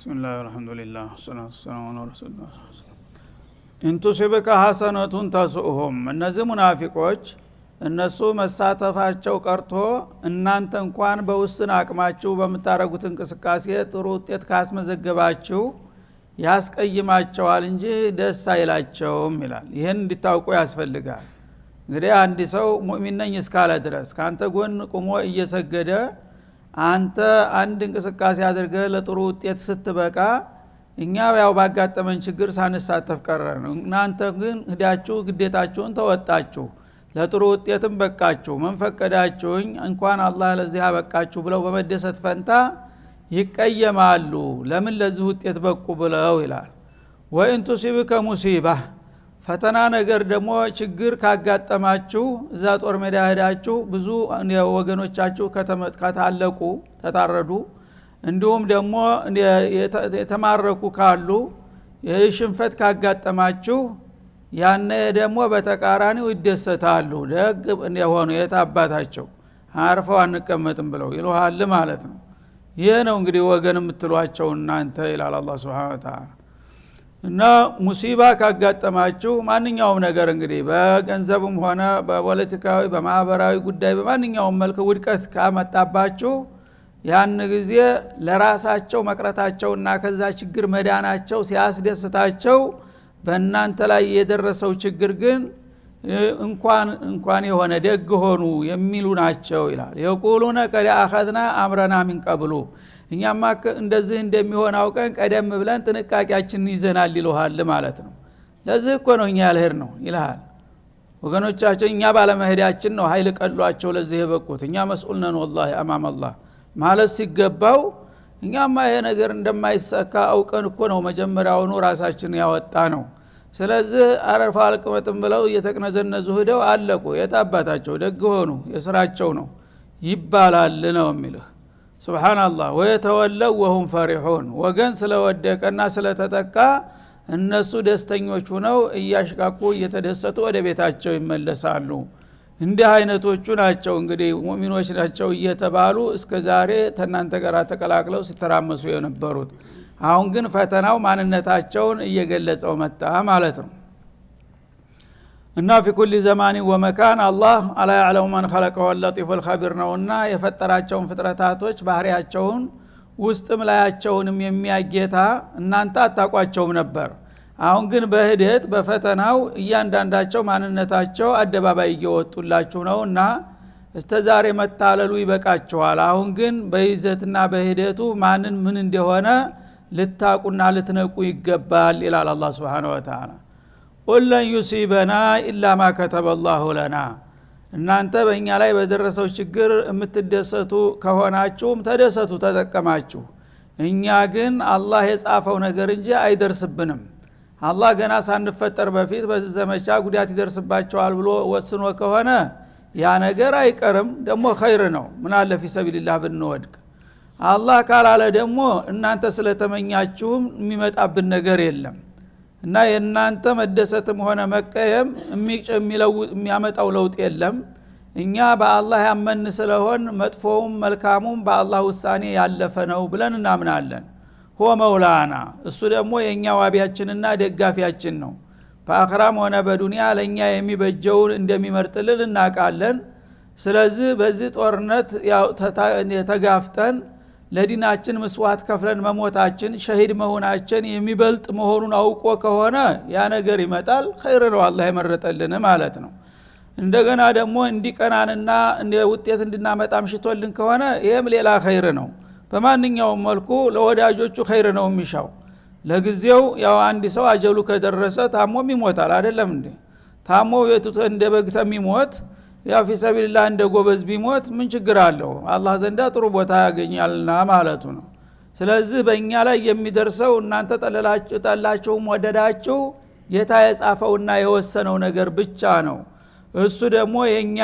ብስሚላህ አልሐምዱሊላህ ወሰላቱ ወሰላሙ ዐላ ረሱሊላህ እንቱሲበከ ሐሰነቱን ተሱኡሁም። እነዚህ ሙናፊቆች እነሱ መሳተፋቸው ቀርቶ እናንተ እንኳን በውስን አቅማችሁ በምታረጉት እንቅስቃሴ ጥሩ ውጤት ካስመዘገባችሁ ያስቀይማቸዋል እንጂ ደስ አይላቸውም ይላል። ይህን እንዲታውቁ ያስፈልጋል። እንግዲህ አንድ ሰው ሙእሚን ነኝ እስካለ ድረስ ካንተ ጎን ቆሞ እየሰገደ አንተ አንድ እንቅስቃሴ አድርገህ ለጥሩ ውጤት ስትበቃ እኛ ያው ባጋጠመን ችግር ሳንሳተፍ ቀረን፣ እናንተ ግን ሄዳችሁ ግዴታችሁን ተወጣችሁ ለጥሩ ውጤትም በቃችሁ፣ መንፈቀዳችሁኝ እንኳን አላህ ለዚህ አበቃችሁ ብለው በመደሰት ፈንታ ይቀየማሉ። ለምን ለዚህ ውጤት በቁ ብለው ይላል። ወኢን ቱሲብከ ሙሲባ ፈተና ነገር ደግሞ ችግር ካጋጠማችሁ እዛ ጦር ሜዳ ሄዳችሁ ብዙ ወገኖቻችሁ ከታለቁ ተታረዱ፣ እንዲሁም ደግሞ የተማረኩ ካሉ የሽንፈት ካጋጠማችሁ ያነ ደግሞ በተቃራኒው ይደሰታሉ። ደግ የሆኑ የታባታቸው አርፈው አንቀመጥም ብለው ይሉሃል ማለት ነው። ይህ ነው እንግዲህ ወገን የምትሏቸው እናንተ ይላል አላህ Subhanahu Wa Ta'ala። እና ሙሲባ ካጋጠማችሁ ማንኛውም ነገር እንግዲህ በገንዘብም ሆነ በፖለቲካዊ በማህበራዊ ጉዳይ በማንኛውም መልኩ ውድቀት ካመጣባችሁ ያን ጊዜ ለራሳቸው መቅረታቸውና ከዛ ችግር መዳናቸው ሲያስደስታቸው በእናንተ ላይ የደረሰው ችግር ግን እንኳን የሆነ ደግ ሆኑ የሚሉ ናቸው ይላል። የቁሉነ ቀድ አኸዝና አምረና ሚን ቀብሉ፣ እኛማ እንደዚህ እንደሚሆን አውቀን ቀደም ብለን ጥንቃቄያችንን ይዘናል ይሉሃል ማለት ነው። ለዚህ እኮ ነው እኛ ያልሄድ ነው ይልሃል። ወገኖቻችን እኛ ባለመሄዳችን ነው ኃይል ቀሏቸው ለዚህ የበቁት፣ እኛ መስኡል ነን ወላሂ አማም አላህ ማለት ሲገባው እኛማ ይሄ ነገር እንደማይሳካ አውቀን እኮ ነው መጀመሪያውኑ ራሳችን ያወጣ ነው። ስለዚህ አረፋ አልቅመጥም ብለው እየተቅነዘነዙ ሄደው አለቁ። የታባታቸው ደግ ሆኑ የስራቸው ነው ይባላል ነው የሚልህ። ሱብሃንአላህ። ወየተወለው ወሁም ፈሪሑን፣ ወገን ስለወደቀና ስለተጠቃ እነሱ ደስተኞች ሆነው እያሽቃቁ እየተደሰቱ ወደ ቤታቸው ይመለሳሉ። እንዲህ አይነቶቹ ናቸው እንግዲህ ሙእሚኖች ናቸው እየተባሉ እስከ ዛሬ ተናንተ ጋር ተቀላቅለው ሲተራመሱ የነበሩት። አሁን ግን ፈተናው ማንነታቸውን እየገለጸው መጣ ማለት ነው። እና في كل زمان ومكان الله الا يعلم من خلق واللطيف الخبير ነውና የፈጠራቸውን ፍጥረታቶች ባህሪያቸውን ውስጥም ላያቸውንም የሚያጌታ እናንተ አታቋቸውም ነበር። አሁን ግን በሂደት በፈተናው እያንዳንዳቸው ማንነታቸው አደባባይ እየወጡላችሁ ነውና እስተዛሬ መታለሉ ይበቃችኋል። አሁን ግን በይዘትና በሂደቱ ማንን ምን እንደሆነ ልታቁና ልትነቁ ይገባል ይላል አላህ Subhanahu Wa Ta'ala። ቁል ለን ዩሲበና ኢላ ማ ከተበ አላሁ ለና፣ እናንተ በእኛ ላይ በደረሰው ችግር የምትደሰቱ ከሆናችሁም ተደሰቱ ተጠቀማችሁ። እኛ ግን አላህ የጻፈው ነገር እንጂ አይደርስብንም። አላህ ገና ሳንፈጠር በፊት በዚህ ዘመቻ ጉዳት ይደርስባቸዋል ብሎ ወስኖ ከሆነ ያ ነገር አይቀርም፣ ደግሞ ኸይር ነው። ምን አለ ፊ ሰቢልላህ ብንወድቅ። አላህ ካላለ ደግሞ እናንተ ስለተመኛችሁም የሚመጣብን ነገር የለም እና የእናንተ መደሰትም ሆነ መቀየም የሚያመጣው ለውጥ የለም። እኛ በአላህ ያመን ስለሆን መጥፎውም መልካሙም በአላህ ውሳኔ ያለፈ ነው ብለን እናምናለን። ሆ መውላና፣ እሱ ደግሞ የኛ ዋቢያችንና ደጋፊያችን ነው። በአኽራም ሆነ በዱንያ ለኛ የሚበጀውን እንደሚመርጥልን እናውቃለን። ስለዚህ በዚህ ጦርነት ተጋፍጠን ለዲናችን መስዋዕት ከፍለን መሞታችን ሸሂድ መሆናችን የሚበልጥ መሆኑን አውቆ ከሆነ ያ ነገር ይመጣል፣ ኸይር ነው አላህ የመረጠልን ማለት ነው። እንደገና ደግሞ እንዲቀናንና ውጤት እንድናመጣም ሽቶልን ከሆነ ይሄም ሌላ ኸይር ነው። በማንኛውም መልኩ ለወዳጆቹ ኸይር ነው የሚሻው። ለጊዜው ያው አንድ ሰው አጀሉ ከደረሰ ታሞም ይሞታል አይደለም እንዴ? ታሞ ቤቱ እንደበግተ የሚሞት ያው ፊ ሰቢልላህ እንደ ጎበዝ ቢሞት ምን ችግር አለው? አላህ ዘንዳ ጥሩ ቦታ ያገኛልና ማለቱ ነው። ስለዚህ በእኛ ላይ የሚደርሰው እናንተ ጠላችሁም ወደዳችሁ ጌታ የጻፈውና የወሰነው ነገር ብቻ ነው። እሱ ደግሞ የኛ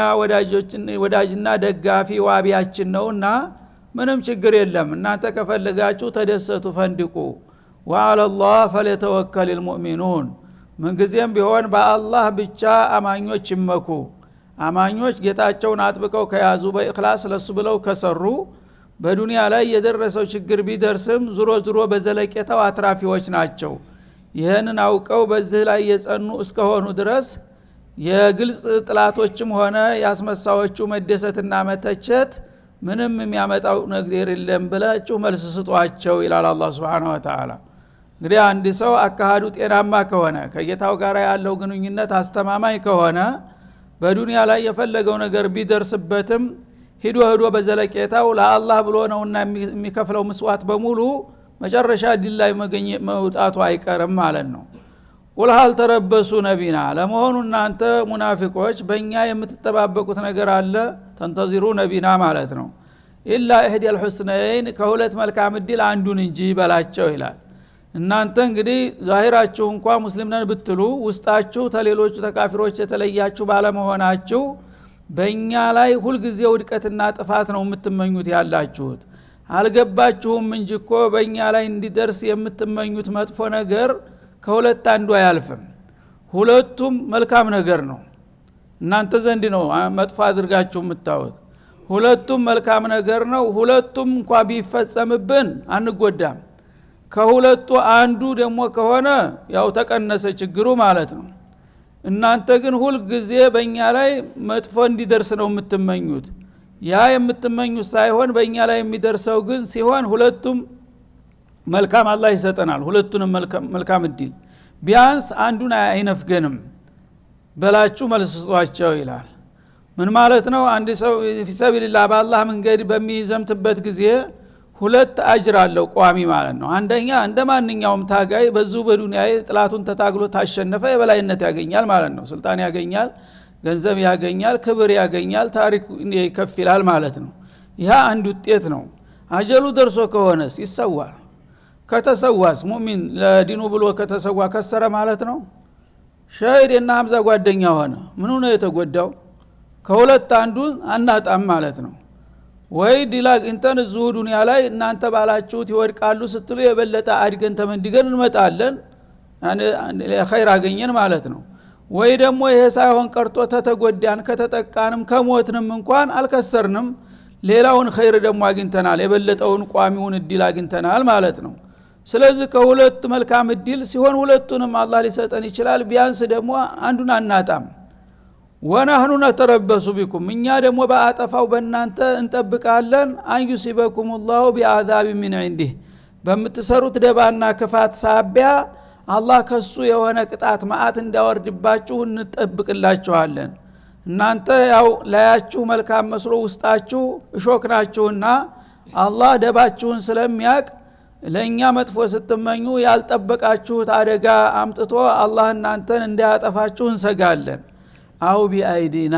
ወዳጅና ደጋፊ ዋቢያችን ነውና ምንም ችግር የለም። እናንተ ከፈለጋችሁ ተደሰቱ ፈንድቁ። ወዐለ አላህ ፈለተወከል ልሙእሚኑን፣ ምንጊዜም ቢሆን በአላህ ብቻ አማኞች ይመኩ። አማኞች ጌታቸውን አጥብቀው ከያዙ በእኽላስ ለሱ ብለው ከሰሩ በዱንያ ላይ የደረሰው ችግር ቢደርስም ዙሮ ዙሮ በዘለቄታው አትራፊዎች ናቸው። ይህንን አውቀው በዚህ ላይ የጸኑ እስከሆኑ ድረስ የግልጽ ጥላቶችም ሆነ ያስመሳዎቹ መደሰትና መተቸት ምንም የሚያመጣው ነገር የለም ብላችሁ መልስ ስጧቸው ይላል አላህ Subhanahu Wa Ta'ala። እንግዲህ አንድ ሰው አካሃዱ ጤናማ ከሆነ ከጌታው ጋር ያለው ግንኙነት አስተማማኝ ከሆነ በዱንያ ላይ የፈለገው ነገር ቢደርስበትም ሂዶ በዘለቄታው ለአላህ ብሎ ነውና የሚከፍለው መስዋዕት በሙሉ መጨረሻ ዲል ላይ መውጣቱ አይቀርም ማለት ነው። ቁል ሀል ተረበሱ ነቢና ለመሆኑ እናንተ ሙናፊቆች በእኛ የምትጠባበቁት ነገር አለ? ተንተዚሩ ነቢና ማለት ነው። ኢላ ኢህዲል ሁስነይን ከሁለት መልካም እድል አንዱን እንጂ በላቸው ይላል። እናንተ እንግዲህ ዛሂራችሁ እንኳን ሙስሊም ነን ብትሉ ውስጣችሁ ተሌሎቹ ተካፊሮች የተለያችሁ ባለመሆናችሁ በእኛ ላይ ሁልጊዜ ውድቀትና ጥፋት ነው የምትመኙት ያላችሁት። አልገባችሁም እንጂ እኮ በእኛ ላይ እንዲደርስ የምትመኙት መጥፎ ነገር ከሁለት አንዱ አያልፍም። ሁለቱም መልካም ነገር ነው። እናንተ ዘንድ ነው መጥፎ አድርጋችሁ የምታዩት። ሁለቱም መልካም ነገር ነው። ሁለቱም እንኳን ቢፈጸምብን አንጎዳም። ከሁለቱ አንዱ ደግሞ ከሆነ ያው ተቀነሰ ችግሩ ማለት ነው። እናንተ ግን ሁል ጊዜ በእኛ ላይ መጥፎ እንዲደርስ ነው የምትመኙት። ያ የምትመኙት ሳይሆን በእኛ ላይ የሚደርሰው ግን ሲሆን ሁለቱም መልካም አላህ ይሰጠናል። ሁለቱንም መልካም እድል ቢያንስ አንዱን አይነፍገንም በላችሁ መልስ ስጧቸው ይላል። ምን ማለት ነው? አንድ ሰው ፊሰቢልላህ በአላህ መንገድ በሚዘምትበት ጊዜ ሁለት አጅር አለው ቋሚ ማለት ነው። አንደኛ እንደማንኛውም ታጋይ በዙ በዱንያ ጥላቱን ተታግሎ ታሸነፈ የበላይነት ያገኛል ማለት ነው። ስልጣን ያገኛል፣ ገንዘብ ያገኛል፣ ክብር ያገኛል፣ ታሪክ ይከፍላል ማለት ነው። ይህ አንድ ውጤት ነው። አጀሉ ደርሶ ከሆነስ ይሰዋል። ከተሰዋስ ሙእሚን ለዲኑ ብሎ ከተሰዋ ከሰረ ማለት ነው። ሸሂድ እና ሐምዛ ጓደኛ ሆነ ምኑ ነው የተጎዳው? ከሁለት አንዱን አናጣም ማለት ነው። ወይ ዲላግ እንተን እዚሁ ዱንያ ላይ እናንተ ባላችሁት ይወድቃሉ ስትሉ የበለጠ አድገን ተመንድገን እንመጣለን፣ ኸይር አገኘን ማለት ነው። ወይ ደግሞ ይሄ ሳይሆን ቀርቶ ተተጎዳን ከተጠቃንም ከሞትንም እንኳን አልከሰርንም፣ ሌላውን ኸይር ደግሞ አግኝተናል፣ የበለጠውን ቋሚውን እድል አግኝተናል ማለት ነው። ስለዚህ ከሁለት መልካም እድል ሲሆን ሁለቱንም አላህ ሊሰጠን ይችላል። ቢያንስ ደግሞ አንዱን አናጣም። ወነህኑ ነተረበሱ ቢኩም እኛ ደግሞ በአጠፋው በእናንተ እንጠብቃለን። አንዩሲበኩም ላሁ ቢአዛብ ሚን ዒንዲህ በምትሰሩት ደባና ክፋት ሳቢያ አላህ ከሱ የሆነ ቅጣት መዓት እንዳወርድባችሁ እንጠብቅላችኋለን። እናንተ ያው ላያችሁ መልካም መስሎ ውስጣችሁ እሾክ ናችሁና አላህ ደባችሁን ስለሚያቅ ለእኛ መጥፎ ስትመኙ ያልጠበቃችሁት አደጋ አምጥቶ አላህ እናንተን እንዳያጠፋችሁ እንሰጋለን። አው ቢአይዲና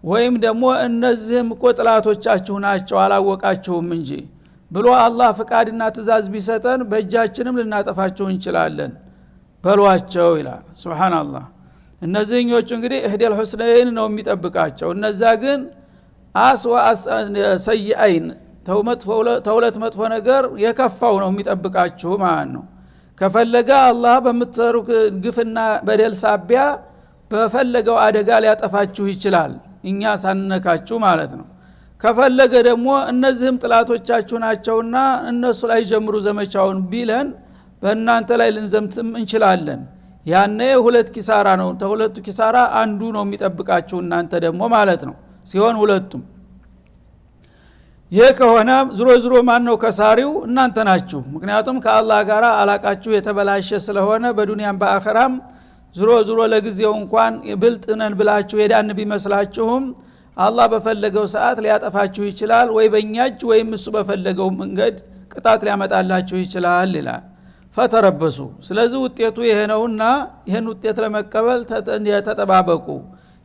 ወይም ደግሞ እነዚህም እኮ ጥላቶቻችሁ ናቸው አላወቃችሁም እንጂ ብሎ አላህ ፍቃድና ትእዛዝ ቢሰጠን በእጃችንም ልናጠፋችሁ እንችላለን በሏቸው ይላል። ሱብሃንአላህ። እነዚህኞቹ እንግዲህ እህዲል ሁስነይን ነው የሚጠብቃቸው። እነዛ ግን አስዋ ሰይአይን ተውለት መጥፎ ነገር የከፋው ነው የሚጠብቃችሁ ማለት ነው። ከፈለገ አላህ በምትሰሩ ግፍና በደል ሳቢያ በፈለገው አደጋ ሊያጠፋችሁ ይችላል እኛ ሳንነካችሁ ማለት ነው። ከፈለገ ደግሞ እነዚህም ጥላቶቻችሁ ናቸውና እነሱ ላይ ጀምሩ ዘመቻውን ቢለን በእናንተ ላይ ልንዘምትም እንችላለን። ያኔ ሁለት ኪሳራ ነው። ተሁለቱ ኪሳራ አንዱ ነው የሚጠብቃችሁ እናንተ ደግሞ ማለት ነው ሲሆን ሁለቱም። ይህ ከሆነ ዝሮ ዝሮ ማን ነው ከሳሪው? እናንተ ናችሁ። ምክንያቱም ከአላህ ጋር አላቃችሁ የተበላሸ ስለሆነ በዱንያም በአኸራም ዝሮ ዝሮ ለጊዜው እንኳን ብልጥነን ብላችሁ ሄዳን ቢመስላችሁም አላህ በፈለገው ሰዓት ሊያጠፋችሁ ይችላል። ወይ በእኛጅ ወይም እሱ በፈለገው መንገድ ቅጣት ሊያመጣላችሁ ይችላል ይላል። ፈተረበሱ ስለዚህ ውጤቱ ይሄ ነውና ይሄን ውጤት ለመቀበል ተጠባበቁ።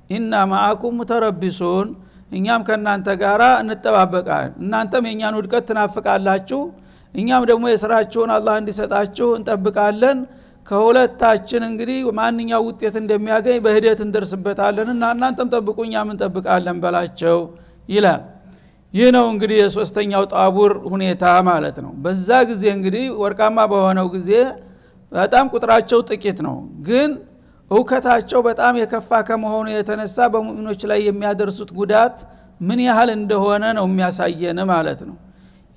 ኢና ማአኩም ሙተረቢሱን እኛም ከናንተ ጋራ እንጠባበቃለን። እናንተም የኛን ውድቀት ትናፍቃላችሁ፣ እኛም ደግሞ የሥራችሁን አላህ እንዲሰጣችሁ እንጠብቃለን። ከሁለታችን እንግዲህ ማንኛው ውጤት እንደሚያገኝ በሂደት እንደርስበታለንና እናንተም ጠብቁ እኛም እንጠብቃለን በላቸው ይላል። ይህ ነው እንግዲህ የሶስተኛው ጣቡር ሁኔታ ማለት ነው። በዛ ጊዜ እንግዲህ ወርቃማ በሆነው ጊዜ በጣም ቁጥራቸው ጥቂት ነው፣ ግን እውከታቸው በጣም የከፋ ከመሆኑ የተነሳ በሙእሚኖች ላይ የሚያደርሱት ጉዳት ምን ያህል እንደሆነ ነው የሚያሳየን ማለት ነው።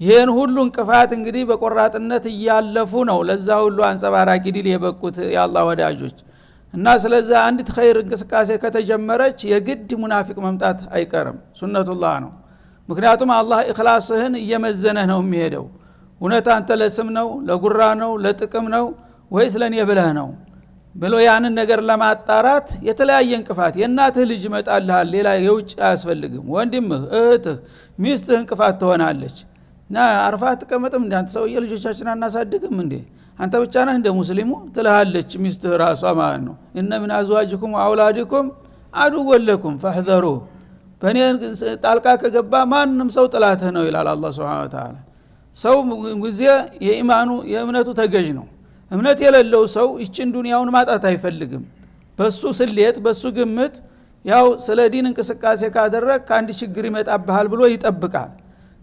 ይሄን ሁሉ እንቅፋት እንግዲህ በቆራጥነት እያለፉ ነው ለዛ ሁሉ አንጸባራቂ ድል የበቁት የአላህ ወዳጆች። እና ስለዚህ አንዲት ኸይር እንቅስቃሴ ከተጀመረች የግድ ሙናፊቅ መምጣት አይቀርም፣ ሱነቱላህ ነው። ምክንያቱም አላህ ኢኽላስህን እየመዘነህ ነው የሚሄደው። እውነት አንተ ለስም ነው ለጉራ ነው ለጥቅም ነው ወይስ ለኔ ብለህ ነው ብሎ ያንን ነገር ለማጣራት የተለያየ እንቅፋት የእናትህ ልጅ ይመጣልሃል፣ ሌላ የውጭ አያስፈልግም። ወንድምህ፣ እህትህ፣ ሚስትህ እንቅፋት ትሆናለች። እና አርፋት ተቀመጥም እንደ አንተ ሰውዬ ልጆቻችን አናሳድግም እንዴ አንተ ብቻ ነህ እንደ ሙስሊሙ ትልሃለች ሚስትህ ራሷ ማለት ነው። እነ ምን አዝዋጅኩም ወአውላዲኩም አዱወ ለኩም ፈህዘሩ። በእኔ ጣልቃ ከገባ ማንም ሰው ጥላትህ ነው ይላል አላህ ሱብሓነሁ ወተዓላ። ሰው ጊዜ የኢማኑ የእምነቱ ተገዥ ነው። እምነት የሌለው ሰው ይችን ዱንያውን ማጣት አይፈልግም። በሱ ስሌት በሱ ግምት ያው ስለ ዲን እንቅስቃሴ ካደረግ ከአንድ ችግር ይመጣብሃል ብሎ ይጠብቃል።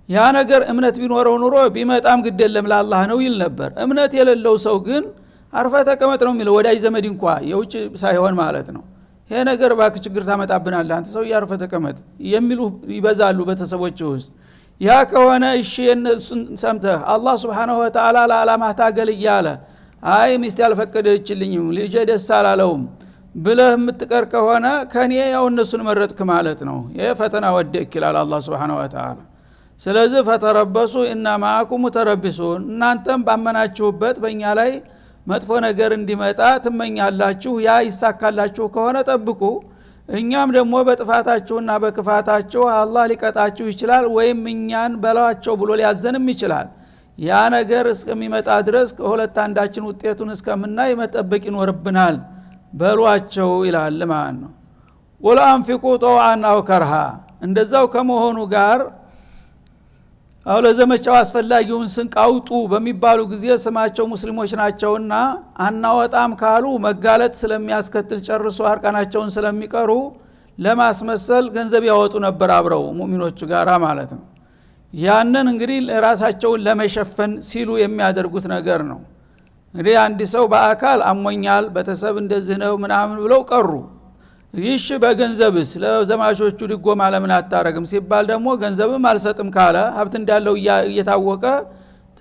ያ ነገር እምነት ቢኖረው ኑሮ ቢመጣም ግድ የለም ለአላህ ነው ይል ነበር። እምነት የሌለው ሰው ግን አርፈ ተቀመጥ ነው የሚለው፣ ወዳጅ ዘመድ እንኳ የውጭ ሳይሆን ማለት ነው። ይሄ ነገር ባክ ችግር ታመጣብናለህ አንተ ሰው ያርፈ ተቀመጥ የሚሉ ይበዛሉ በተሰቦች ውስጥ። ያ ከሆነ እሺ የነሱን ሰምተህ አላህ Subhanahu Wa Ta'ala ለዓላማ ታገል እያለ አይ ሚስት ያልፈቀደችልኝም ልጄ ደስ አላለውም ብለህ የምትቀር ከሆነ ከኔ ያው እነሱን መረጥክ ማለት ነው። ይሄ ፈተና ወደክ ይላል አላህ Subhanahu Wa Ta'ala። ስለዚህ ፈተረበሱ እና ማአኩም ሙተረብሱን፣ እናንተም ባመናችሁበት በእኛ ላይ መጥፎ ነገር እንዲመጣ ትመኛላችሁ። ያ ይሳካላችሁ ከሆነ ጠብቁ። እኛም ደግሞ በጥፋታችሁና በክፋታችሁ አላህ ሊቀጣችሁ ይችላል፣ ወይም እኛን በላቸው ብሎ ሊያዘንም ይችላል። ያ ነገር እስከሚመጣ ድረስ ከሁለት አንዳችን ውጤቱን እስከምናይ መጠበቅ ይኖርብናል በሏቸው ይላል ማለት ነው። ወላ አንፊቁ ጠውዓን አው ከርሃ። እንደዛው ከመሆኑ ጋር አው ለዘመቻው አስፈላጊውን ስንቅ አውጡ በሚባሉ ጊዜ ስማቸው ሙስሊሞች ናቸውና አናወጣም ካሉ መጋለጥ ስለሚያስከትል ጨርሶ አርቃናቸውን ስለሚቀሩ ለማስመሰል ገንዘብ ያወጡ ነበር አብረው ሙእሚኖቹ ጋራ ማለት ነው። ያንን እንግዲህ ራሳቸውን ለመሸፈን ሲሉ የሚያደርጉት ነገር ነው። እንግዲህ አንድ ሰው በአካል አሞኛል በተሰብ እንደዚህ ነው ምናምን ብለው ቀሩ። ይሽ በገንዘብስ ለዘማቾቹ ድጎማ ለምን አታረግም ሲባል ደግሞ ገንዘብም አልሰጥም ካለ ሀብት እንዳለው እየታወቀ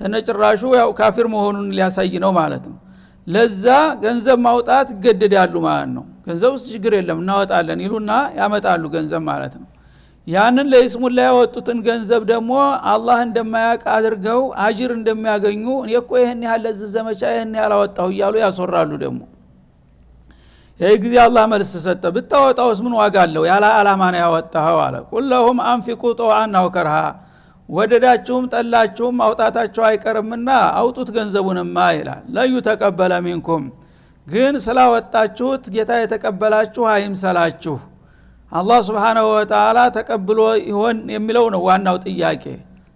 ተነጭራሹ ያው ካፊር መሆኑን ሊያሳይ ነው ማለት ነው። ለዛ ገንዘብ ማውጣት ይገደዳሉ ማለት ነው። ገንዘብ ውስጥ ችግር የለም እናወጣለን ይሉና ያመጣሉ ገንዘብ ማለት ነው። ያንን ለይስሙላ ያወጡትን ገንዘብ ደግሞ አላህ እንደማያውቅ አድርገው አጅር እንደሚያገኙ እኔ እኮ ይሄን ያህል ለዚህ ዘመቻ ይሄን ያህል አወጣሁ እያሉ ያስወራሉ ደግሞ። ይሄ ጊዜ አላህ መልስ ሰጠ። ብታወጣውስ ምን ዋጋ አለው? ያለ አላማ ነው ያወጣው አለ። ቁልሁም አንፊቁ ጠውዓን አው ከርሃ፣ ወደዳችሁም ጠላችሁም አውጣታችሁ አይቀርምና አውጡት ገንዘቡንማ ይላል። ለዩ ተቀበለ ሚንኩም፣ ግን ስላወጣችሁት ጌታ የተቀበላችሁ አይምሰላችሁ። አላህ Subhanahu Wa Ta'ala ተቀብሎ ይሆን የሚለው ነው ዋናው ጥያቄ።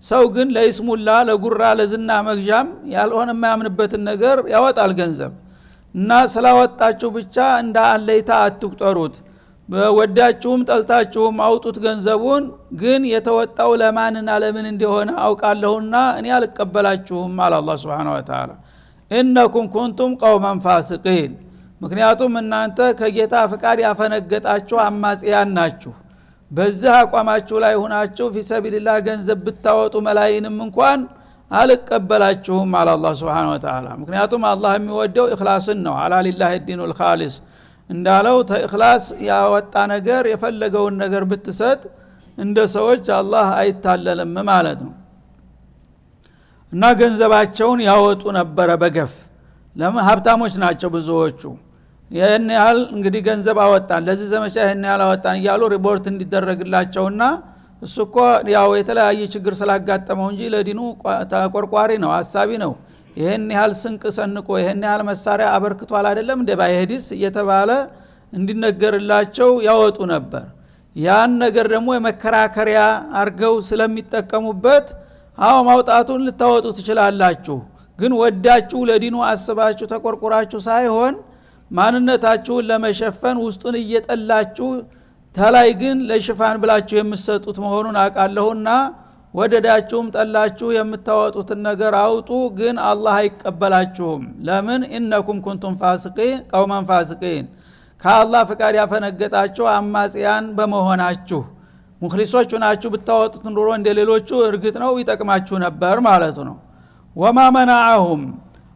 ሰው ግን ለይስሙላ ለጉራ ለዝና መግዣም ያልሆነ የማያምንበትን ነገር ያወጣል ገንዘብ እና ስላወጣችሁ ብቻ እንደ አለይታ አትቁጠሩት። በወዳችሁም ጠልታችሁም አውጡት ገንዘቡን፣ ግን የተወጣው ለማንና ለምን እንደሆነ አውቃለሁና እኔ አልቀበላችሁም አለ አላህ Subhanahu Wa Ta'ala። ኢነኩም ኩንቱም ቀውመን ፋሲቂን፣ ምክንያቱም እናንተ ከጌታ ፍቃድ ያፈነገጣችሁ አማጽያን ናችሁ። በዚህ አቋማችሁ ላይ ሆናችሁ ፊሰቢልላህ ገንዘብ ብታወጡ መላይንም እንኳን አልቀበላችሁም አለ አላህ Subhanahu Wa Ta'ala። ምክንያቱም አላህ የሚወደው ኢኽላስን ነው። አላ ሊላሂ ዲኑል ኻሊስ እንዳለው ተኢኽላስ ያወጣ ነገር የፈለገውን ነገር ብትሰጥ እንደ ሰዎች አላህ አይታለልም ማለት ነው። እና ገንዘባቸውን ያወጡ ነበረ በገፍ። ለምን? ሀብታሞች ናቸው ብዙዎቹ። ይህን ያህል እንግዲህ ገንዘብ አወጣን ለዚህ ዘመቻ ይህን ያህል አወጣን እያሉ ሪፖርት እንዲደረግላቸውና እሱ እኮ ያው የተለያየ ችግር ስላጋጠመው እንጂ ለዲኑ ተቆርቋሪ ነው አሳቢ ነው፣ ይህን ያህል ስንቅ ሰንቆ ይህን ያህል መሳሪያ አበርክቷል አይደለም እንደ ባይሄዲስ እየተባለ እንዲነገርላቸው ያወጡ ነበር። ያን ነገር ደግሞ የመከራከሪያ አርገው ስለሚጠቀሙበት አዎ ማውጣቱን ልታወጡ ትችላላችሁ፣ ግን ወዳችሁ ለዲኑ አስባችሁ ተቆርቆራችሁ ሳይሆን ማንነታችሁን ለመሸፈን ውስጡን እየጠላችሁ ተላይ ግን ለሽፋን ብላችሁ የምትሰጡት መሆኑን አውቃለሁና ወደዳችሁም ጠላችሁ የምታወጡትን ነገር አውጡ፣ ግን አላህ አይቀበላችሁም። ለምን? ኢነኩም ኩንቱም ፋሲቂን ቀውመን ፋሲቂን፣ ከአላህ ፍቃድ ያፈነገጣችሁ አማጽያን በመሆናችሁ ሙኽሊሶች ናችሁ ብታወጡት ኑሮ እንደሌሎቹ እርግጥ ነው ይጠቅማችሁ ነበር ማለት ነው። ወማ መናዓሁም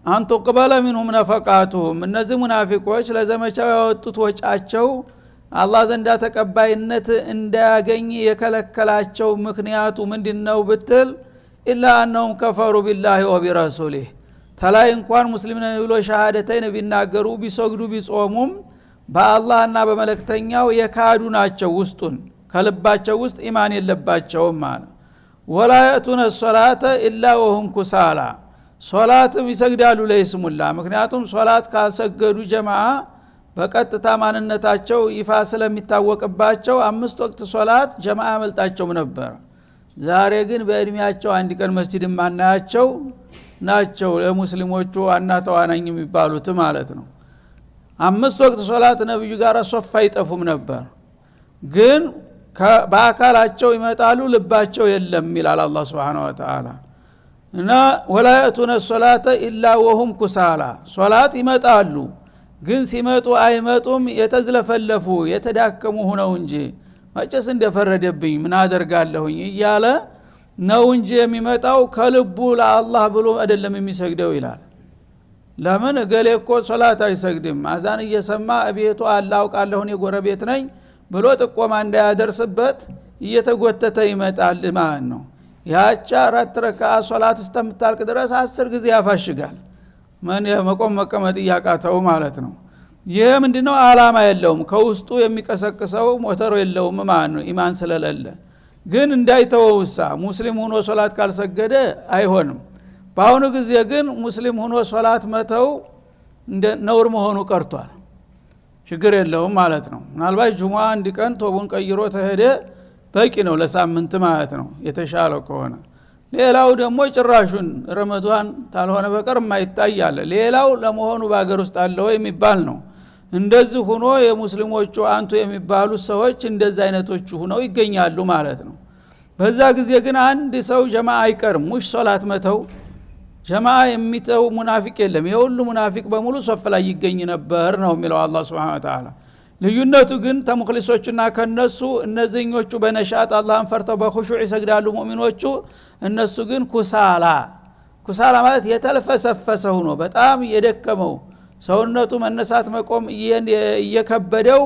አን ተቅበለ ሚንሁም ነፈቃቱሁም እነዚህ ሙናፊቆች ለዘመቻው ያወጡት ወጫቸው አላህ ዘንዳ ተቀባይነት እንዳያገኝ የከለከላቸው ምክንያቱ ምንድነው ብትል ኢላ አንሁም ከፈሩ ቢላሂ ወቢረሱሊህ ተላይ እንኳን ሙስሊም ነን ብሎ ሸሃደተይን ቢናገሩ ቢሰግዱ ቢጾሙም በአላህና በመለክተኛው የካዱ ናቸው። ውስጡን ከልባቸው ውስጥ ኢማን የለባቸውም ማለት ወላ የእቱነ ሶላተ ኢላ ወሁም ኩሳላ ሶላትም ይሰግዳሉ ለይስሙላ ምክንያቱም ሶላት ካልሰገዱ ጀማዓ በቀጥታ ማንነታቸው ይፋ ስለሚታወቅባቸው 5 ወቅት ሶላት ጀማዓ መልጣቸውም ነበር። ዛሬ ግን በእድሜያቸው አንድ ቀን መስጂድ ማናያቸው ናቸው ለሙስሊሞቹ ዋና ተዋናኝ የሚባሉት ማለት ነው። 5 ወቅት ሶላት ነብዩ ጋር ሶፍ አይጠፉም ነበር ግን በአካላቸው ይመጣሉ ልባቸው የለም ይላል አላህ Subhanahu Wa Ta'ala እና ወላየቱነ ሶላተ ኢላ ወሁም ኩሳላ ሶላት ይመጣሉ ግን ሲመጡ አይመጡም የተዝለፈለፉ የተዳከሙ ሆነው እንጂ ማጨስ እንደፈረደብኝ ምን አደርጋለሁኝ እያለ ነው እንጂ የሚመጣው ከልቡ ለአላህ ብሎ አይደለም የሚሰግደው ይላል። ለምን ገሌ እኮ ሶላት አይሰግድም አዛን እየሰማ እቤቱ አላውቃለሁ እኔ ጎረቤት ነኝ ብሎ ጥቆማ እንዳያደርስበት እየተጎተተ ይመጣል ማለት ነው። ያቻ 4 ረካዓ ሶላት እስከምታልቅ ድረስ 10 ጊዜ ያፋሽጋል ማን መቆም መቀመጥ ያቃተው ማለት ነው። ይሄ ምንድነው አላማ የለውም ከውስጡ የሚቀሰቅሰው ሞተር የለውም ማለት ነው ኢማን ስለሌለ። ግን እንዳይተወውሳ ሙስሊም ሆኖ ሶላት ካልሰገደ አይሆንም። በአሁኑ ጊዜ ግን ሙስሊም ሆኖ ሶላት መተው እንደ ነውር መሆኑ ቀርቷል። ችግር የለውም ማለት ነው። ምናልባት ጁሙአ አንድ ቀን ቶቡን ቀይሮ ተሄደ በቂ ነው ለሳምንት ማለት ነው የተሻለው ከሆነ። ሌላው ደግሞ ጭራሹን ረመዳን ታልሆነ በቀር ማይታያለ ሌላው ለመሆኑ በአገር ውስጥ አለው የሚባል ነው። እንደዚህ ሆኖ የሙስሊሞቹ አንቱ የሚባሉ ሰዎች እንደዚህ አይነቶቹ ሆነው ይገኛሉ ማለት ነው። በዛ ጊዜ ግን አንድ ሰው ጀማዓ አይቀርም ሙሽ ሶላት መተው ጀማዓ የሚተው ሙናፊቅ የለም። የሁሉ ሙናፊቅ በሙሉ ሶፍ ላይ ይገኝ ነበር ነው የሚለው አላህ Subhanahu Wa Ta'ala። ልዩነቱ ግን ተሙኽሊሶችና ከነሱ እነዚህኞቹ በነሻጥ አላህን ፈርተው በኹሹዕ ይሰግዳሉ ሙእሚኖቹ እነሱ ግን ኩሳላ ማለት የተልፈሰፈሰ ሆኖ በጣም የደከመው ሰውነቱ መነሳት መቆም እየከበደው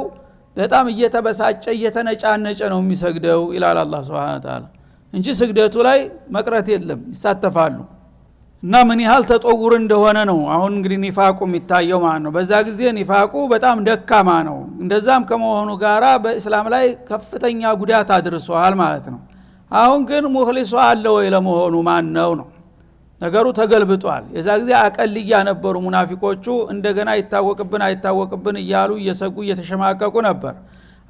በጣም እየተበሳጨ እየተነጫነጨ ነው የሚሰግደው ይላል አላህ Subhanahu Wa Ta'ala እንጂ ስግደቱ ላይ መቅረት የለም ይሳተፋሉ። እና ምን ያህል ተጠውር እንደሆነ ነው አሁን እንግዲህ ኒፋቁ የሚታየው ማለት ነው። በዛ ጊዜ ኒፋቁ በጣም ደካማ ነው። እንደዛም ከመሆኑ ጋራ በእስላም ላይ ከፍተኛ ጉዳት አድርሷል ማለት ነው። አሁን ግን ሙኽሊሱ አለ ወይ ለመሆኑ ማን ነው ነገሩ ተገልብጧል። የዛ ጊዜ አቀልያ ነበሩ ሙናፊቆቹ እንደገና አይታወቅብን እያሉ እየሰጉ እየተሸማቀቁ ነበር።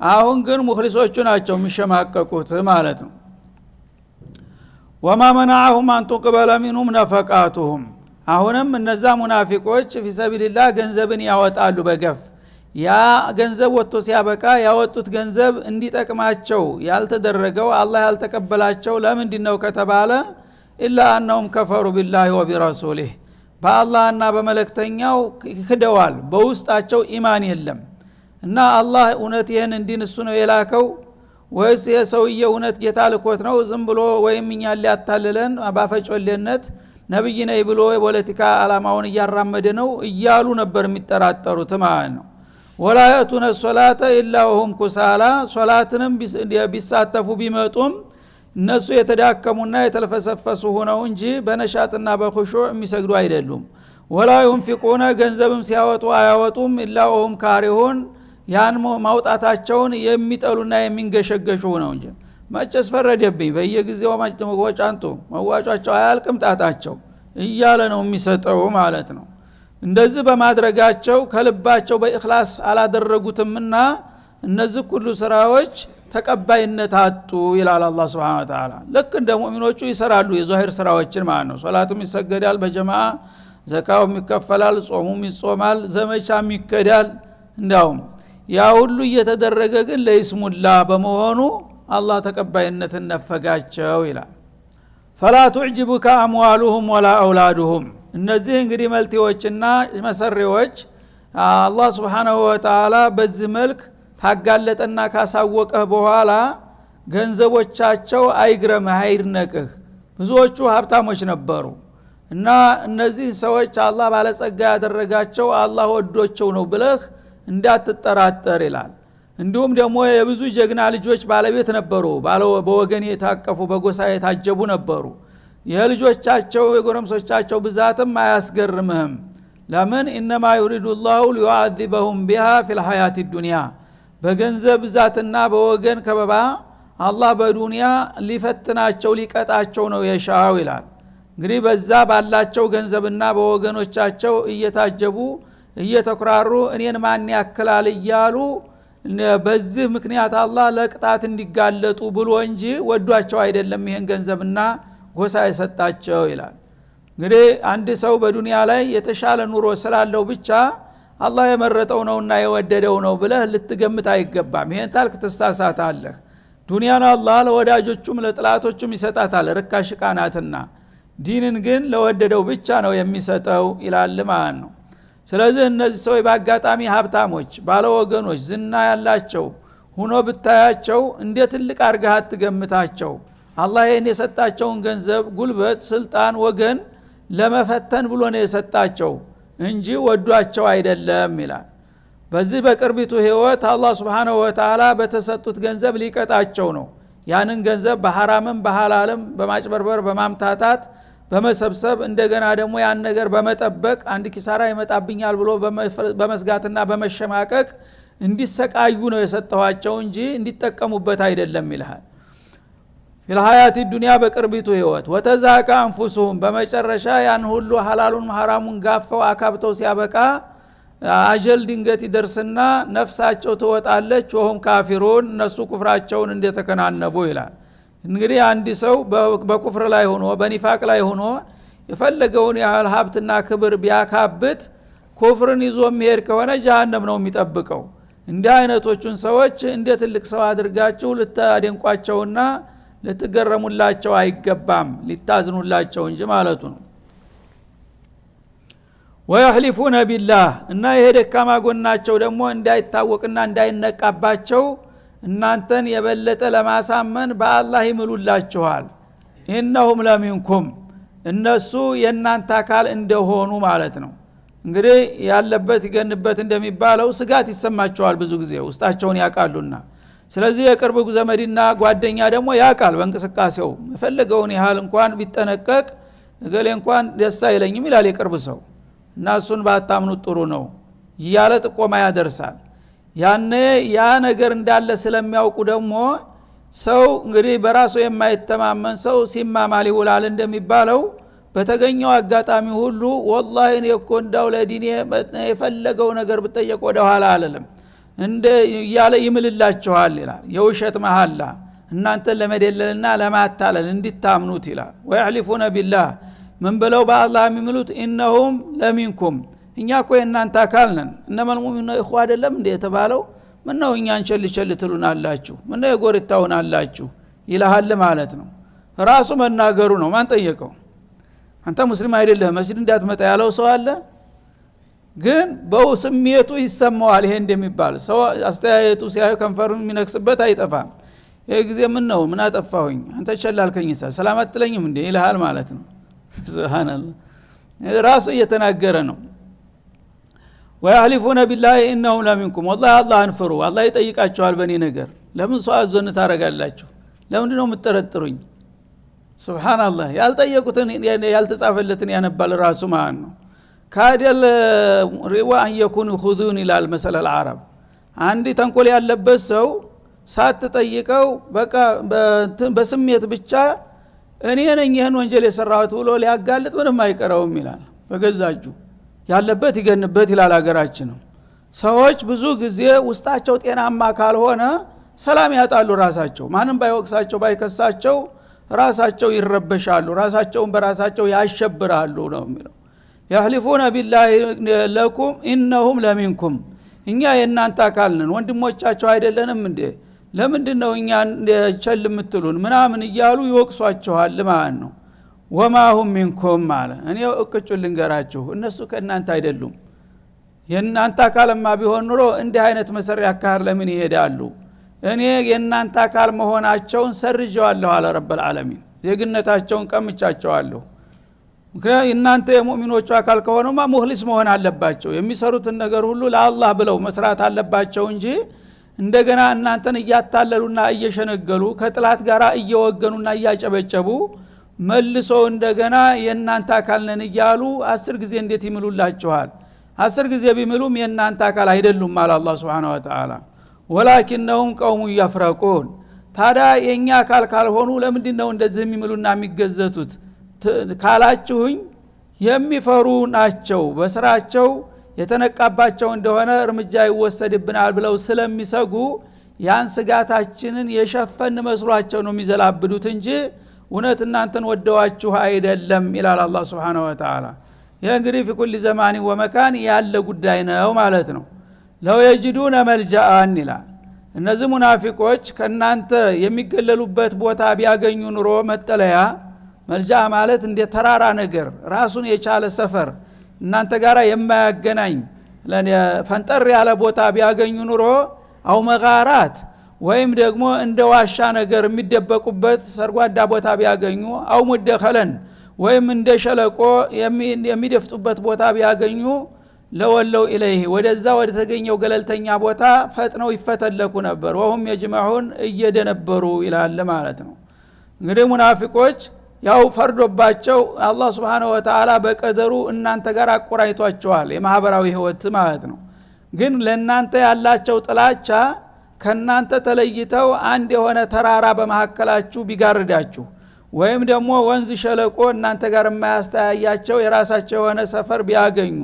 አሁን ግን ሙኽሊሶቹ ናቸው የሚሸማቀቁት ማለት ነው። ወማ መናዓሁም አን ተቅበለ ሚንሁም ነፈቃቱሁም አሁንም እነዛ ሙናፊቆች ፊሰቢልላህ ገንዘብን ያወጣሉ በገፍ ያ ገንዘብ ወጥቶ ሲያበቃ ያወጡት ገንዘብ እንዲጠቅማቸው ያልተደረገው አላህ ያልተቀበላቸው ለምንድነው ከተባለ ኢላ አንሁም ከፈሩ ቢላሂ ወቢረሱሊህ በአላህና በመለክተኛው ክደዋል በውስጣቸው ኢማን የለም እና አላህ እውነት ይሄን እንዲንሱ ነው የላከው ወይስ የሰውዬ እውነት ጌታ ልኮት ነው ዝም ብሎ ወይም እኛ ሊያታልለን ባፈጮልነት ነብይ ነይ ብሎ የፖለቲካ አላማውን ያራመደ ነው እያሉ ነበር የሚጠራጠሩት ማለት ነው። ወላየቱነ ሶላተ ኢላ ወሁም ኩሳላ ሶላትንም ቢሳተፉ ቢመጡም እነሱ የተዳከሙና የተልፈሰፈሱ ሆነው እንጂ በነሻጥና በኹሹዕ የሚሰግዱ አይደሉም። ወላ ይንፊቁነ ገንዘብም ሲያወጡ አያወጡም ኢላ ወሁም ካሪሁን ያን ማውጣታቸውን የሚጠሉና የሚንገሸገሹ ነው እንጂ ማጨስ ፈረደብኝ በየጊዜው መዋጫንቱ መዋጫቸው አያልቅም ጣጣቸው እያለ ነው የሚሰጠው ማለት ነው። እንደዚህ በማድረጋቸው ከልባቸው በእኽላስ አላደረጉትምና እነዚህ ሁሉ ስራዎች ተቀባይነት አጡ ይላል አላህ Subhanahu Wa Ta'ala። ልክ እንደ ሙእሚኖቹ ይሰራሉ የዛሂር ስራዎችን ማለት ነው። ሶላቱም ይሰገዳል በጀማዓ ዘካውም ይከፈላል ጾሙም ይጾማል ዘመቻም ይከዳል እንዳውም ያ ሁሉ እየተደረገ ግን ለይስሙላ በመሆኑ አላህ ተቀባይነትን ነፈጋቸው ይላል። ፈላ تعجبك اموالهم ولا اولادهم እነዚህ እንግዲህ መልቲዎችና መሰሪዎች አላህ Subhanahu Wa Ta'ala በዚህ መልክ ታጋለጠና ካሳወቀ በኋላ ገንዘቦቻቸው አይግረምህ አይድነቅህ ብዙዎቹ ሀብታሞች ነበሩ እና እነዚህ ሰዎች አላህ ባለጸጋ ያደረጋቸው አላህ ወዶቸው ነው ብለህ እንዳትጠራጠር ይላል እንዲሁም ደግሞ የብዙ ጀግና ልጆች ባለቤት ነበሩ በወገን የታቀፉ በጎሳ የታጀቡ ነበሩ የልጆቻቸው የጎረምሶቻቸው ብዛትም አያስገርምህም ለምን انما يريد الله ليعذبهم بها في الحياه الدنيا በገንዘብ ብዛትና በወገን ከበባ አላህ በዱንያ ሊፈትናቸው ሊቀጣቸው ነው የሻው ይላል እንግዲህ በዛ ባላቸው ገንዘብና በወገኖቻቸው እየታጀቡ እየተኩራሩ እኔን ማን ያክላል እያሉ በዚህ ምክንያት አላህ ለቅጣት እንዲጋለጡ ብሎ እንጂ ወዷቸው አይደለም ይሄን ገንዘብና ጎሳ የሰጣቸው ይላል እንግዲህ አንድ ሰው በዱንያ ላይ የተሻለ ኑሮ ስላለው ብቻ አላህ የመረጠው ነውና የወደደው ነው ብለህ ልትገምት አይገባም ይሄን ታልክ ተሳሳታለህ ዱንያን አላህ ለወዳጆቹም ለጥላቶቹም ይሰጣታል ርካሽ ቃናትና ዲንን ግን ለወደደው ብቻ ነው የሚሰጠው ይላል ማለት ነው ስለዚህ እነዚህ ሰዎች በአጋጣሚ ሀብታሞች ባለወገኖች ዝና ያላቸው ሆኖ ብታያቸው እንደ ትልቅ አርጋህ አትገምታቸው አላህ ይሄን የሰጣቸውን ገንዘብ ጉልበት ስልጣን ወገን ለመፈተን ብሎ ነው የሰጣቸው እንጂ ወዷቸው አይደለም ይላል በዚህ በቅርቢቱ ህይወት አላህ Subhanahu Wa Ta'ala በተሰጡት ገንዘብ ሊቀጣቸው ነው ያንን ገንዘብ በሐራምም በሐላልም በማጭበርበር በማምታታት በመሰብሰብ እንደገና ደግሞ ያን ነገር በመጠበቅ አንድ ኪሳራ ይመጣብኛል ብሎ በመስጋትና በመሸማቀቅ እንዲሰቃዩ ነው የሰጠዋቸው እንጂ እንዲጠቀሙበት አይደለም ይላል ፊልሃያት ዱንያ በቅርቢቱ ህይወት ወተዛካ አንፉሱም በመጨረሻ ያን ሁሉ ሐላሉን ሐራሙን ጋፈው አካብተው ሲያበቃ አጀል ድንገት ይደርስና ነፍሳቸው ትወጣለች ወሁም ካፊሩን እነሱ ኩፍራቸውን እንደተከናነቡ ይላል እንግዲህ አንድ ሰው በኩፍር ላይ ሆኖ በኒፋቅ ላይ ሆኖ የፈለገውን ያህል ሀብትና ክብር ቢያካብት ኩፍርን ይዞ የሚሄድ ከሆነ ጀሃነም ነው የሚጠብቀው እንዲህ አይነቶቹን ሰዎች እንደ ትልቅ ሰው አድርጋችሁ ልታደንቋቸውና ልትገረሙላቸው አይገባም ሊታዝኑላቸው እንጂ ማለቱ ነው ወይህሊፉነ ቢላህ እና ይሄ ደካማ ጎናቸው ደግሞ እንዳይታወቅና እንዳይነቃባቸው እናንተን የበለጠ ለማሳመን በአላህ ይምሉላችኋል ኢነሁም ለሚንኩም እነሱ የእናንተ አካል እንደሆኑ ማለት ነው እንግዲህ ያለበት ይገንበት እንደሚባለው ስጋት ይሰማቸዋል ብዙ ጊዜ ውስጣቸውን ያቃሉና ስለዚህ የቅርብ ዘመድና ጓደኛ ደግሞ ያቃል በእንቅስቃሴው የፈለገውን ያህል እንኳን ቢጠነቀቅ እገሌ እንኳን ደስ አይለኝም ይላል የቅርብ ሰው እና እሱን ባታምኑት ጥሩ ነው እያለ ጥቆማ ያደርሳል ያኔ ያ ነገር እንዳለ ስለሚያውቁ ደግሞ ሰው እንግዲህ በራሱ የማይተማመን ሰው ሲማማል ይውላል እንደሚባለው በተገኘው አጋጣሚ ሁሉ ወላሂ እኔ እኮ እንዳው ለዲኔ የፈለገው ነገር ብጠየቅ ወደ ኋላ አለለም እንደ ያለ ይምልላችኋል ይላል የውሸት መሐላ እናንተን ለመደለልና ለማታለል እንድታምኑት ይላል ወይህሊፉነ ቢላህ ምን ብለው በአላህ የሚምሉት ኢነሁም ለሚንኩም እኛ እኮ የእናንተ አካል ነን እነማል ሙእሚኑና ኢኽዋ አይደለም እንደ የተባለው ምን ነው እኛን ቸልቸል ትሉናላችሁ ምን ነው የጎርታውናላችሁ ይላል ማለት ነው ራሱ መናገሩ ነው ማን ጠየቀው አንተ ሙስሊም አይደለህ መስጂድ እንዳትመጣ ያለው ሰው አለ ግን በስሜቱ ይሰማዋል ይሄ እንደሚባል ሰው አስተያየቱ ሲያዩ ከንፈሩን የሚነክስበት አይጠፋም ይሄ ጊዜ ምን ነው ምን አጠፋሁኝ አንተ ቸላልከኝሳ ሰላም አትለኝም እንዴ ይልሃል ማለት ነው ሱብሃንአላህ ራሱ እየተናገረ ነው ወያህሊፉነ ቢላሂ ኢነሁም ለሚንኩም ወላሂ አላህን ፍሩ አላህ ይጠይቃችኋል በእኔ ነገር ለምን ሰው አዞን ታረጋላችሁ ለምን ነው የምትጠረጥሩኝ ሱብሃንአላህ ያልጠየቁትን ያልተጻፈለትን ያነባል ራሱ ማን ነው ካደል ሪዋ አንየኩን ኹዙን ይላል መሰለል አረብ አንዲ ተንኮል ያለበት ሰው ሳትጠይቀው በቃ በስሜት ብቻ እኔ ነኝ ይሄን ወንጀል የሰራሁት ብሎ ሊያጋልጥ ምንም አይቀረውም ይላል በገዛጁ ያለበት ይገንበት ይላል ሀገራችን ሰዎች ብዙ ጊዜ ውስጣቸው ጤናማ ካልሆነ ሰላም ያጣሉ ራሳቸው ማንም ባይወቅሳቸው ባይከሳቸው ራሳቸው ይረበሻሉ ራሳቸውን በራሳቸው ያሸብራሉ ነው የሚለው ያህሊፉነ ቢላሂ ለኩም ኢነሁም ለሚንኩም እኛ የእናንተ አካል ነን ወንድሞቻቸው አይደለንም እንዴ ለምንድነው እኛ ቸል የምትሉን ምናምን እያሉ ይወቅሷቸዋል ማለት ነው ወማሁም ሚንኩም ማለት እኔ እቅጩን ልንገራችሁ እነሱ ከእናንተ አይደሉም የእናንተ አካልማ ቢሆን ኑሮ እንዲህ አይነት መሰሪያ አካር ለምን ይሄዳሉ እኔ የእናንተ አካል መሆናቸውን ሰርጀዋለሁ አለ ረብል ዓለሚን ዜግነታቸውን ቀምቻቸዋለሁ ምክንያቱም እናንተ የሙእሚኖቹ አካል ከሆኑማ ሙኽሊስ መሆን አለባቸው የሚሰሩትን ነገር ሁሉ ለአላህ ብለው መስራት አለባቸው እንጂ እንደገና እናንተን እያታለሉና እየሸነገሉ ከጥላት ጋር እየወገኑና እያጨበጨቡ መልሶ እንደገና የእናንተ አካል ነን እያሉ 10 ጊዜ እንዴት ይምሉላችኋል 10 ጊዜ ቢምሉም የእናንተ አካል አይደሉም አለ አላህ Subhanahu Wa Ta'ala ወላኪነሁም ቀውሙ ይፍረቁን ታዲያ የኛ አካል ካልሆኑ ለምንድነው እንደዚህ የሚምሉና የሚገዘቱት ካላችሁኝ የሚፈሩ ናቸው በስራቸው የተነቃባቸው እንደሆነ እርምጃ ይወሰድብናል ብለው ስለሚሰጉ ያን ስጋታችንን የሸፈን መስሏቸው ነው የሚዘላብዱት እንጂ እውነት እናንተን ወደዋችሁ አይደለም ይላል አላህ Subhanahu Wa Ta'ala የእንግዲህ في كل زمان ومكان ያለ ጉዳይ ነው ማለት ነው ለው የጅዱነ መልጃአን ይላል እነዚህ ሙናፊቆች ከናንተ የሚገለሉበት ቦታ ቢያገኙ ኑሮ መጠለያ መልጃ ማለት እንደ ተራራ ነገር ራሱን የቻለ ሰፈር እናንተ ጋራ የማያገናኝ ፈንጠር ያለ ቦታ ቢያገኙ ኑሮ አው መጋራት ወይም ደግሞ እንደ ዋሻ ነገር የሚደበቁበት ሰርጓዳ ቦታ ቢያገኙ አው ሙደኸለን ወይም እንደ ሸለቆ የሚደፍጡበት ቦታ ቢያገኙ ለወለው ኢለይሂ ወደዛ ወደ ተገኘው ገለልተኛ ቦታ ፈጥነው ይፈተለኩ ነበር ወሁም የጅማዑን እየደነበሩ ይላል ማለት ነው እንግዲህ ሙናፊቆች ያው ፈርዶባቸው አላህ Subhanahu Wa Ta'ala በቀደሩ እናንተ ጋር አቆራይቷቸዋል የማህበራዊ ህይወት ማለት ነው ግን ለናንተ ያላቸው ጥላቻ ከናንተ ተለይተው አንድ የሆነ ተራራ በመሐከላችሁ ቢጋርዳችሁ ወይም ደግሞ ወንዝ ሸለቆ እናንተ ጋር የማያስተያያቸው የራሳቸው የሆነ ሰፈር ቢያገኙ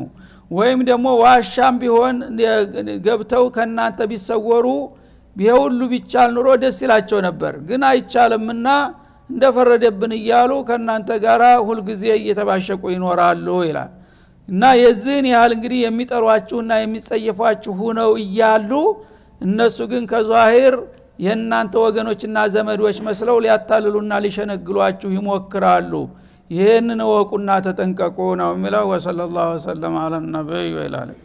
ወይም ደግሞ ዋሻም ቢሆን ገብተው ከናንተ ቢሰወሩ ቢሁሉ ቢቻል ኑሮ ደስ ይላቸው ነበር ግን አይቻልምና እንደፈረደብን እያሉ ከናንተ ጋራ ሁሉ ጊዜ እየተባሸቁ ይኖራሉ ይላል እና የዚህን ያህል እንግዲህ የሚጠሯችሁና የሚጸየፏችሁ ነው እያሉ እነሱ ግን ከዛሂር የናንተ ወገኖችና ዘመዶች መስለው ሊያታልሉና ሊሸነግሏችሁ ይሞክራሉ ይሄንን ወቁና ተጠንቀቁ ነው የሚለው ወሰለላሁ ዐለ ነብይ ወሰለም